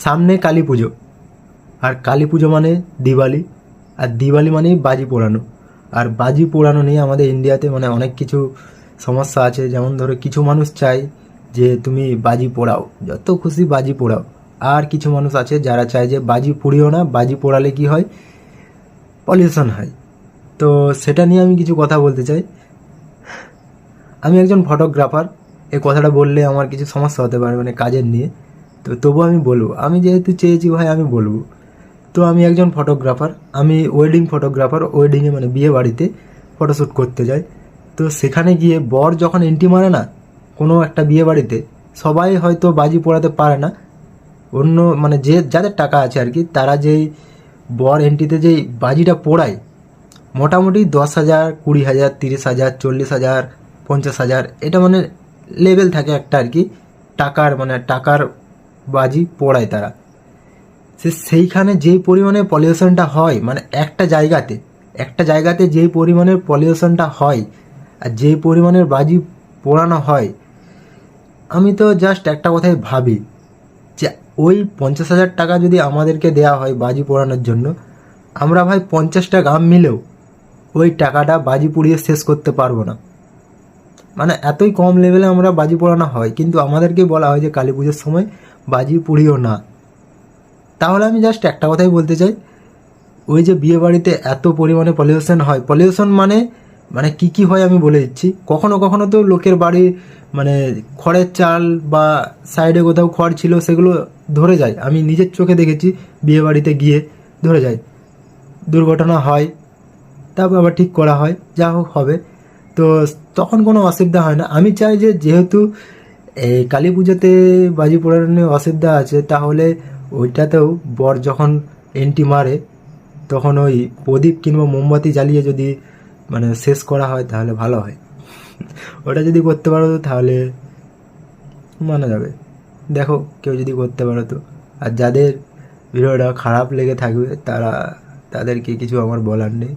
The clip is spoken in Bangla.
সামনে কালী পুজো, আর কালী পুজো মানে দিওয়ালি, আর দিওয়ালি মানেই বাজি পোড়ানো। আর বাজি পোড়ানো নিয়ে আমাদের ইন্ডিয়াতে মানে অনেক কিছু সমস্যা আছে। যেমন ধরো কিছু মানুষ চায় যে তুমি বাজি পোড়াও, যত খুশি বাজি পোড়াও। আর কিছু মানুষ আছে যারা চায় যে বাজি পুড়িও না, বাজি পোড়ালে কি হয়, পলিউশন হয়। তো সেটা নিয়ে আমি কিছু কথা বলতে চাই। আমি একজন ফটোগ্রাফার, এই কথাটা বললে আমার কিছু সমস্যা হতে পারে মানে কাজের নিয়ে, তো তবু আমি বলবো, আমি যেহেতু চেয়েছি ভাই আমি বলবো। তো আমি একজন ফটোগ্রাফার, আমি ওয়েডিং ফটোগ্রাফার, ওয়েডিংয়ে মানে বিয়ে বাড়িতে ফটোশ্যুট করতে যাই। তো সেখানে গিয়ে বর যখন এন্ট্রি মারে না কোনো একটা বিয়ে বাড়িতে, সবাই হয়তো বাজি পোড়াতে পারে না। অন্য মানে যে যাদের টাকা আছে আর কি, তারা যেই বর এন্ট্রিতে যেই বাজিটা পোড়ায়, মোটামুটি 10,000, 20,000, 30,000, 40,000, 50,000, এটা মানে লেভেল থাকে একটা আর কি। টাকার মানে টাকার বাজি পোড়ায় তারা। সেইখানে যেই পরিমাণে পলিউশনটা হয়, মানে একটা জায়গাতে যেই পরিমাণের পলিউশনটা হয় আর যেই পরিমাণের বাজি পোড়ানো হয়, আমি তো জাস্ট একটা কথাই ভাবি যে ওই 50,000 টাকা যদি আমাদেরকে দেওয়া হয় বাজি পোড়ানোর জন্য, আমরা ভাই 50টা গ্রাম মিলেও ওই টাকাটা বাজি পুড়িয়ে শেষ করতে পারবো না। মানে এতই কম লেভেলে আমরা বাজি পোড়ানো হয়, কিন্তু আমাদেরকে বলা হয় যে কালী পুজোর সময় বাজি পুড়িও না। তাহলে আমি জাস্ট একটা কথাই বলতে চাই, ওই যে বিয়ে বাড়িতে এত পরিমাণে পলিউশন হয়, পলিউশন মানে মানে কি কি হয় আমি বলে দিচ্ছি। কখনো কখনো তো লোকের বাড়ি মানে খড়ের চাল বা সাইডে কোথাও খড় ছিল সেগুলো ধরে যায়, আমি নিজের চোখে দেখেছি বিয়ে বাড়িতে গিয়ে ধরে যায়, দুর্ঘটনা হয়, তারপর আবার ঠিক করা হয়, যা হোক হবে। তো তখন কোনো অসুবিধা হয় না। আমি চাই যে যেহেতু এই কালী পুজোতে বাজি পোড়ানো নিয়ে অসুবিধা আছে, তাহলে ওইটাতেও বর যখন এন্ট্রি মারে তখন ওই প্রদীপ কিংবা মোমবাতি জ্বালিয়ে যদি মানে শেষ করা হয় তাহলে ভালো হয়। ওটা যদি করতে পারো তো তাহলে মানা যাবে। দেখো কেউ যদি করতে পারো তো। আর যাদের ভিডিওটা খারাপ লেগে থাকবে তাদেরকে কিছু আমার বলার নেই।